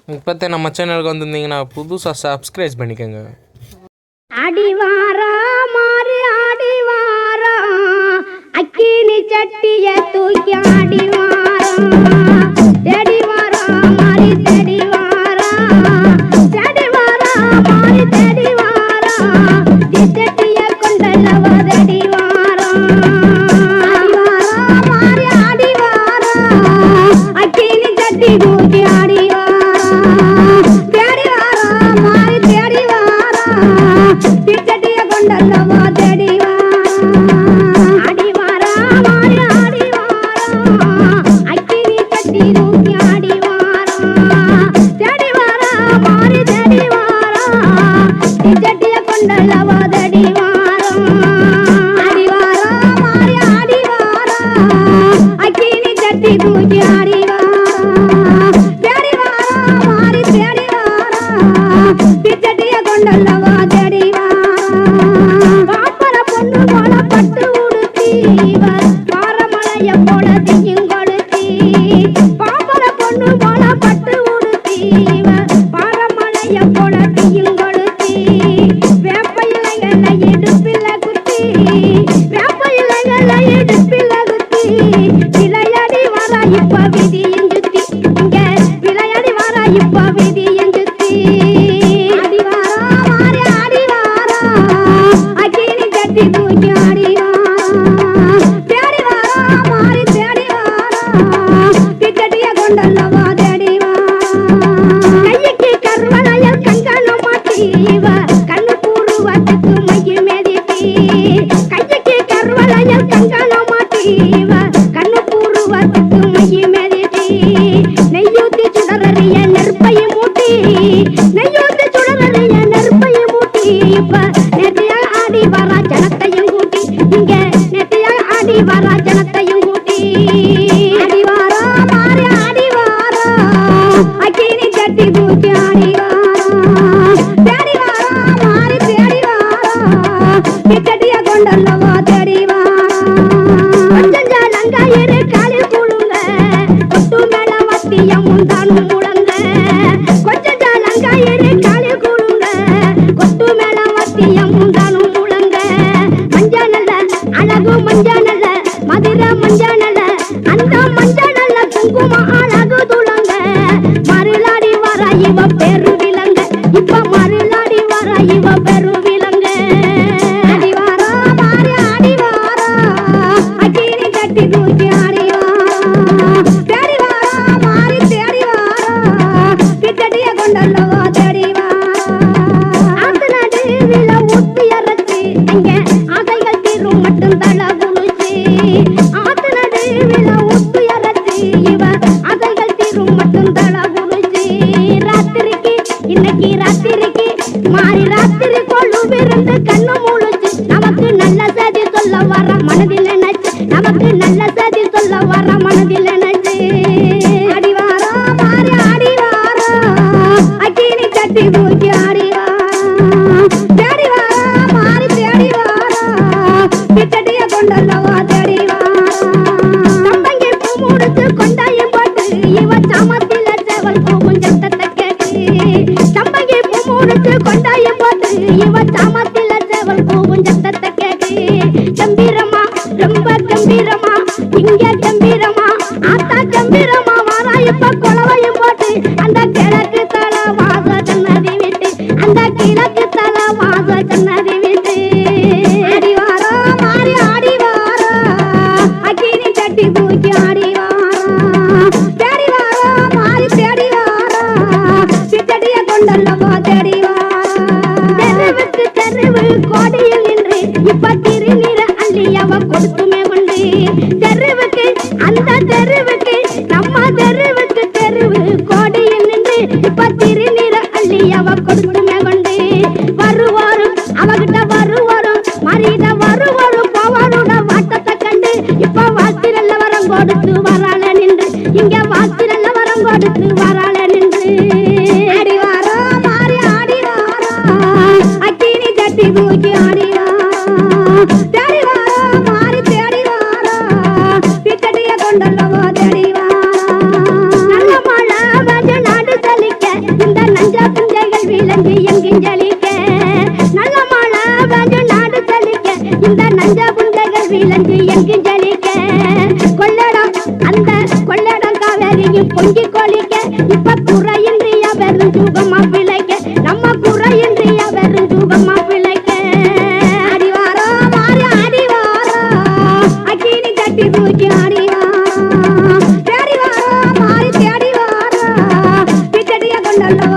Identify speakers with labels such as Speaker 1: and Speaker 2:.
Speaker 1: இப்போத்தே நம்ம சேனலுக்கு வந்திருந்தீங்கன்னா புதுசாக சப்ஸ்கிரைப் பண்ணிக்கோங்க.
Speaker 2: அடிவாரா மாறு அடிவாரா அக்கினி சட்டிய தூக்கி அடிவாரா தேடிவாரா மாறி தேடிவாரா தேடிவாரா மாறி தேடிவாரா சட்டிய கொண்டல்லவ தேடிவாரா அடிவாரா மாறி அடிவாரா அக்கினி சட்டி தூக்கி அடிவாரா தேடிவாரா மாறி தேடிவாரா சட்டிய கொண்டல்லவ தேடிவாரா அடிவாரா மாறி அடிவாரா அக்கினி சட்டி தூக்கி அடிவாரா தேடிவாரா மாறி தேடிவாரா சட்டிய கொண்டல்லவ தேடிவாரா அடிவாரா மாறி அடிவாரா அக்கினி சட்டி தூக்கி அடிவாரா தேடிவாரா மாறி தேடிவாரா சட்டிய கொண்டல்லவ பாப்பர பொண்ணு போல பட்டு உடுத்தி பாரமலைய போல தீயும் கொளுத்தி பாப்பர பொண்ணு போல பட்டு உடுத்தி பாரமலைய போல தீயும் கொளுத்தி வேப்ப இலைகளை இடுப்பில குத்தி வேப்ப இலைகளை இடுப்பில குத்தி விளையாடி வர இப்ப விதியும் சுத்தி இங்க விளையாடி வர இப்ப விதியும் சுத்தி அடிவாரா மாறி அடிவாரா அக்கினி சட்டி தூக்கி அடிவாரா தேடிவாரா மாறி தேடிவாரா சட்டிய கொண்டல்லவ தேடிவாரா கைக்கு கருவளையல் கங்கணம் மாட்டி கண்ணு பூர்வத்துக்கு மைய மேதிட்டி கைக்கு கருவளையல் கங்கணம் மாட்டி கண்ணு பூர்வத்துக்கு மைய மேதிட்டி நெய்யூத்தி சுடரறிய நெருப்பைய மூட்டி நெய்யூத்தி சுடரறிய நெருப்பைய மூட்டி இப்ப நெத்தியாக ஆடி வர ஜனத்தையும் கூட்டி இங்க நெத்தியாக ஆடி வர ஜனத்தையும் கூட்டி அடிவாரா மாறி அடிவாரா அக்கினி சட்டி தூக்கி அடிவாரா தேடிவாரா மாறி தேடிவாரா சட்டிய கொண்டல்லவ தேடிவாரா கொஞ்சம் ஜாலங்காயிரு காலில் கூழுங்க கொட்டு மேல வத்தியம் முந்தானும் முழங்க கொஞ்சம் ஜாலங்காயிரு காலில் கூழுங்க கொட்டு மேல வத்தியம் முந்தானும் முழங்க மஞ்ச நல்ல அழகு மஞ்ச நல்ல மதுர மஞ்ச நல்ல அந்த மஞ்ச நல்ல குங்கும அழகு துளங்க மருளாடி வர இவ பெரு விலங்க இப்ப மருளாடி வர இவ பெரு விலங்க அடிவாரா மாறி அடிவாரா அக்கினி சட்டி தூக்கி அடிவாரா தேடிவாரா மாறி தேடிவாரா சட்டிய கொண்டல்லவ தேடிவாரா ஆத்து நடுவில ஊத்தி அரைச்சி அங்க ஆசைகள் தீரும் மட்டும் தலை குளிச்சு ஆத்து நடுவில ஊத்தி அரைச்சி இவ ஆசைகள் தீரும் மட்டும் தலை குளிச்சு ராத்திரிக்கு இன்னைக்கு ராத்திரிக்கு மாறி ராத்திரி கொள்ளு விருந்து கண்ணு முழிச்சு நமக்கு நல்ல சதி சொல்ல வர மனதில் நினைச்சு நமக்கு நல்ல சதி சொல்ல வர மனதில் நினைச்சு அடிவாரா மாறி அடிவாரா அக்கினி சட்டி தூக்கி அடிவாரா தேடிவாரா மாறி தேடிவாரா சட்டிய கொண்டல்லவ தேடிவாரா தம்பங்கி பூ முடிச்சு கொண்டாயம் போட்டு இவ சாமத்தில சேவல் பூவும் சத்தத்தை கேட்டு தம்பங்கி பூ முடிச்சு கொண்டாயம் போட்டு இவ சாமத்தில சேவல் பூவும் சத்தத்தை கேட்டு கம்பீரமா ரொம்ப கம்பீரமா இங்க கம்பீரமா ஆத்தா கம்பீரமா வாரா இப்ப குளவையும் போட்டு அந்த கிழக்கு தலை வாச கண்ணதி விட்டு அந்த கிழக்கு தலை வாச கண்ணதி விட்டு அடிவாரா மாறி அடிவாரா அக்கினி சட்டி தூக்கி அடிவாரா தேடிவாரா மாறி தேடிவாரா சட்டிய கொண்டல்லவ தேடிவாரா தெருவுக்கு தெருவு கோடியில் நின்று இப்ப திருநீர அள்ளி அவ கொடுத்துமே கொண்டு தெருவுக்கு அந்த தெருவுக்கு நம்ம தெருவுக்கு தெருவு கோடியில் நின்று இப்ப திருநீர அள்ளி அவ கொடுத்துமே கொண்டு வருவாரும் அவகிட்ட வருவாரும் மறியிட வருவாரும் போவாரோட வாட்டத்தை கண்டு இப்ப வாத்திரல்ல வரம் கொடுத்து வராள நின்று இங்க வாத்திரல்ல வரம் கொடுத்து வராள நின்று அடிவாரா மாறி அடிவாரா அக்கினி சட்டி தூக்கி அடிவாரா தேடிவாரா மாறி தேடிவாரா சட்டிய கொண்டல்லவ தேடிவாரா நல்ல மழை வந்து நடு தலிக்க இப்ப குறையின்றிய வெறும் சுகமா பிழைக்க நம்ம குறையின்றிய வெறும் சுகமா பிழைக்க அடிவாரோ மாறி அடிவாரோ அக்கினி கட்டி தூக்கி அடிவாரோ தேடி வாரோ மாறி தேடி வாரோ பிச்சடிய கொண்டல்லோ